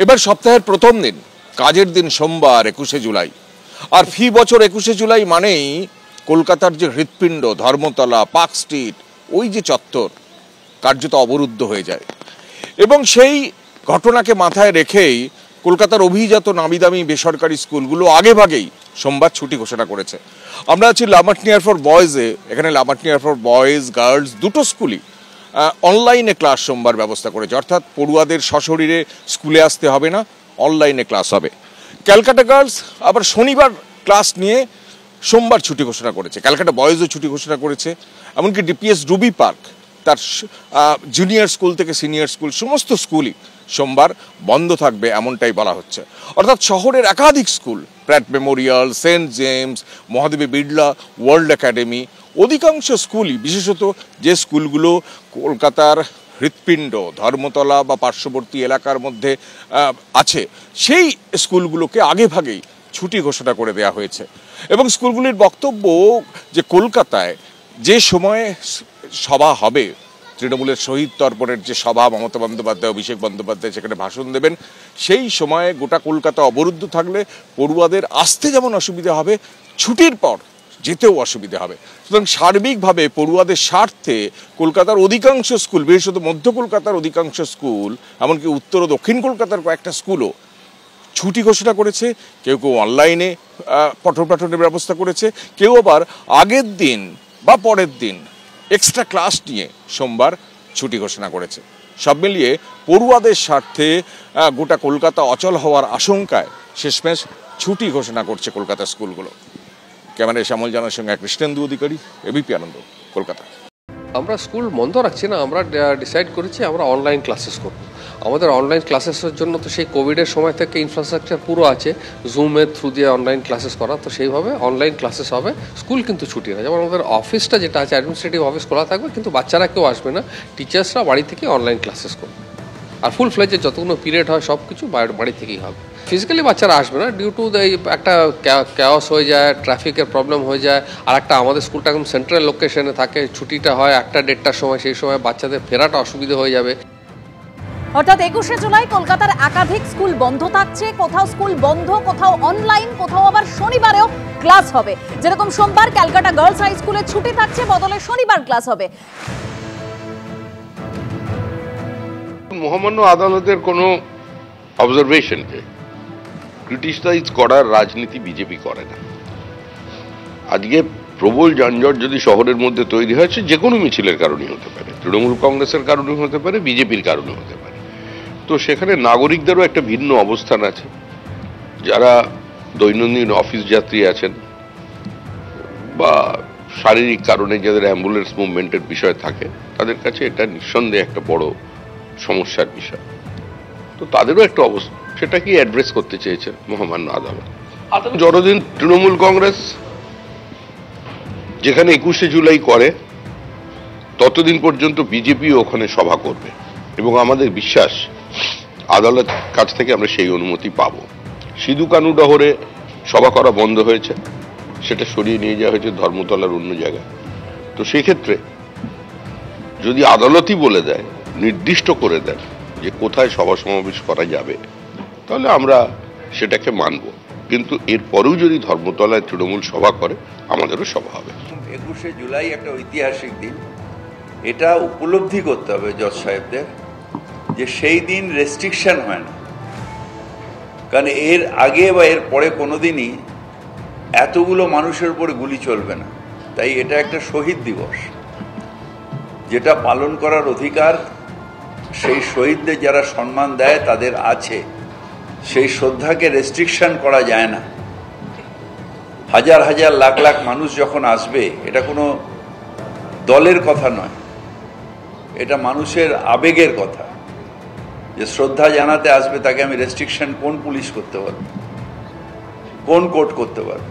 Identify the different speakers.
Speaker 1: এবার সপ্তাহের প্রথম দিন, কাজের দিন সোমবার 21শে জুলাই। আর ফি বছর 21শে জুলাই মানেই কলকাতার যে হৃৎপিণ্ড ধর্মতলা, পার্ক স্ট্রিট, ওই যে চত্বর কার্যত অবরুদ্ধ হয়ে যায়। এবং সেই ঘটনাকে মাথায় রেখেই কলকাতার অভিজাত নামিদামি বেসরকারি স্কুলগুলো আগেভাগেই সোমবার ছুটি ঘোষণা করেছে। আমরা আছি লামাটনিয়ার ফর বয়েজে। এখানে লামাটনিয়ার ফর বয়েজ গার্লস দুটো স্কুলই অনলাইনে ক্লাস সোমবার ব্যবস্থা করেছে, অর্থাৎ পড়ুয়াদের সশরীরে স্কুলে আসতে হবে না, অনলাইনে ক্লাস হবে। ক্যালকাটা গার্লস আবার শনিবার ক্লাস নিয়ে সোমবার ছুটি ঘোষণা করেছে। ক্যালকাটা বয়েজও ছুটি ঘোষণা করেছে। এমনকি ডিপিএস রুবি পার্ক, তার জুনিয়র স্কুল থেকে সিনিয়র স্কুল সমস্ত স্কুলই সোমবার বন্ধ থাকবে এমনটাই বলা হচ্ছে। অর্থাৎ শহরের একাধিক school, Pratt Memorial, Saint James, Mahadevi Birla World Academy, অধিকাংশ স্কুলই, বিশেষত যে স্কুলগুলো কলকাতার হৃৎপিণ্ড ধর্মতলা বা পার্শ্ববর্তী এলাকার মধ্যে আছে, সেই স্কুলগুলোকে আগেভাগেই ছুটি ঘোষণা করে দেওয়া হয়েছে। এবং স্কুলগুলির বক্তব্য যে কলকাতায় যে সময়ে সভা হবে, তৃণমূলের শহীদ তর্পণের যে সভা, মমতা বন্দ্যোপাধ্যায়, অভিষেক বন্দ্যোপাধ্যায় সেখানে ভাষণ দেবেন, সেই সময়ে গোটা কলকাতা অবরুদ্ধ থাকলে পড়ুয়াদের আসতে যেমন অসুবিধা হবে, ছুটির পর যেতেও অসুবিধা হবে। সুতরাং সার্বিকভাবে পড়ুয়াদের স্বার্থে কলকাতার অধিকাংশ স্কুল, বিশেষত মধ্য কলকাতার অধিকাংশ স্কুল, এমনকি উত্তর ও দক্ষিণ কলকাতার কয়েকটা স্কুলও ছুটি ঘোষণা করেছে। কেউ কেউ অনলাইনে পঠন পাঠনের ব্যবস্থা করেছে, কেউ আবার আগের দিন বা পরের দিন এক্সট্রা ক্লাস নিয়ে সোমবার ছুটি ঘোষণা করেছে। সব মিলিয়ে পড়ুয়াদের স্বার্থে গোটা কলকাতা অচল হওয়ার আশঙ্কায় শেষমেশ ছুটি ঘোষণা করছে কলকাতার স্কুলগুলো। ক্যামেরায় শ্যামল জানার সঙ্গে কৃষ্ণেন্দু অধিকারী, এবিপি আনন্দ, কলকাতা।
Speaker 2: আমরা স্কুল বন্ধ রাখছি না, আমরা ডিসাইড করেছি আমরা অনলাইন ক্লাসেস করব। আমাদের অনলাইন ক্লাসেসের জন্য তো সেই কোভিডের সময় থেকে ইনফ্রাস্ট্রাকচার পুরো আছে, জুমের থ্রু দিয়ে অনলাইন ক্লাসেস করা, তো সেইভাবে অনলাইন ক্লাসেস হবে। স্কুল কিন্তু ছুটি না, যেমন আমাদের অফিসটা যেটা আছে অ্যাডমিনিস্ট্রেটিভ অফিস খোলা থাকবে, কিন্তু বাচ্চারা কেউ আসবে না, টিচার্সরা বাড়ি থেকে অনলাইন ক্লাসেস করবে। আর ফুল ফ্লেজের যতগুলো পিরিয়ড হয় সব কিছু বাড়ি থেকেই হবে। ফিজিক্যালি বাচ্চারা আসবে না, ডিউ টু একটা ক্যাওস হয়ে যায়, ট্রাফিকের প্রবলেম হয়ে যায়। আর একটা আমাদের স্কুলটা একদম সেন্ট্রাল লোকেশনে থাকে, ছুটিটা হয় 1টা-1:30টার সময়, সেই সময় বাচ্চাদের ফেরাটা অসুবিধা হয়ে যাবে।
Speaker 3: অর্থাৎ 21শে জুলাই কলকাতার একাধিক স্কুল বন্ধ থাকছে, কোথাও স্কুল বন্ধ, কোথাও অনলাইন, কোথাও আবার শনিবারেও ক্লাস হবে। যেরকম সোমবার ক্যালকাটা গার্লস হাই স্কুলে ছুটি থাকছে, বদলে শনিবার ক্লাস হবে।
Speaker 4: মহামান্য আদালতের কোনো অবজারভেশনকে ক্রিটিসাইজ করার রাজনীতি বিজেপি করে না। আজকে প্রবল যানজট যদি শহরের মধ্যে তৈরি হয়েছে, যে কোনো মিছিলের কারণেই হতে পারে, তৃণমূল কংগ্রেসের কারণে হতে পারে, বিজেপির কারণে হতে পারে। তো সেখানে নাগরিকদেরও একটা ভিন্ন অবস্থান আছে। যারা দৈনন্দিন অফিস যাত্রী আছেন বা শারীরিক কারণে যাদের অ্যাম্বুলেন্স মুভমেন্টের বিষয় থাকে, তাদের কাছে এটা নিঃসন্দেহে একটা বড় সমস্যার বিষয়। তো তাদেরও একটা অবস্থা, সেটা কি অ্যাড্রেস করতে চেয়েছেন মহামান্য আদালত। যতদিন তৃণমূল কংগ্রেস যেখানে 21শে জুলাই করে, ততদিন পর্যন্ত বিজেপি ওখানে সভা করবে এবং আমাদের বিশ্বাস আদালত কাছ থেকে আমরা সেই অনুমতি পাব। সিধু কানু ডহরে সভা করা বন্ধ হয়েছে, সেটা সরিয়ে নিয়ে যাওয়া হয়েছে ধর্মতলার অন্য জায়গায়। তো সেই ক্ষেত্রে যদি আদালতই বলে দেয়, নির্দিষ্ট করে দেন যে কোথায় সভা সমাবেশ করা যাবে, তাহলে আমরা সেটাকে মানব। কিন্তু এরপরেও যদি ধর্মতলায় তৃণমূল সভা করে, আমাদেরও সভা হবে।
Speaker 5: 21শে জুলাই একটা ঐতিহাসিক দিন, এটা উপলব্ধি করতে হবে জজ সাহেবদের যে সেই দিন রেস্ট্রিকশন হয় না। কারণ এর আগে বা এর পরে কোনোদিনই এতগুলো মানুষের উপরে গুলি চলবে না। তাই এটা একটা শহীদ দিবস, যেটা পালন করার অধিকার সেই শহীদদের যারা সম্মান দেয় তাদের আছে। সেই শ্রদ্ধাকে রেস্ট্রিকশন করা যায় না। হাজার হাজার লাখ লাখ মানুষ যখন আসবে, এটা কোনো দলের কথা নয়, এটা মানুষের আবেগের কথা। যে শ্রদ্ধা জানাতে আসবে তাকে আমি রেস্ট্রিকশন কোন পুলিশ করতে পারবে, কোন কোর্ট করতে পারবে?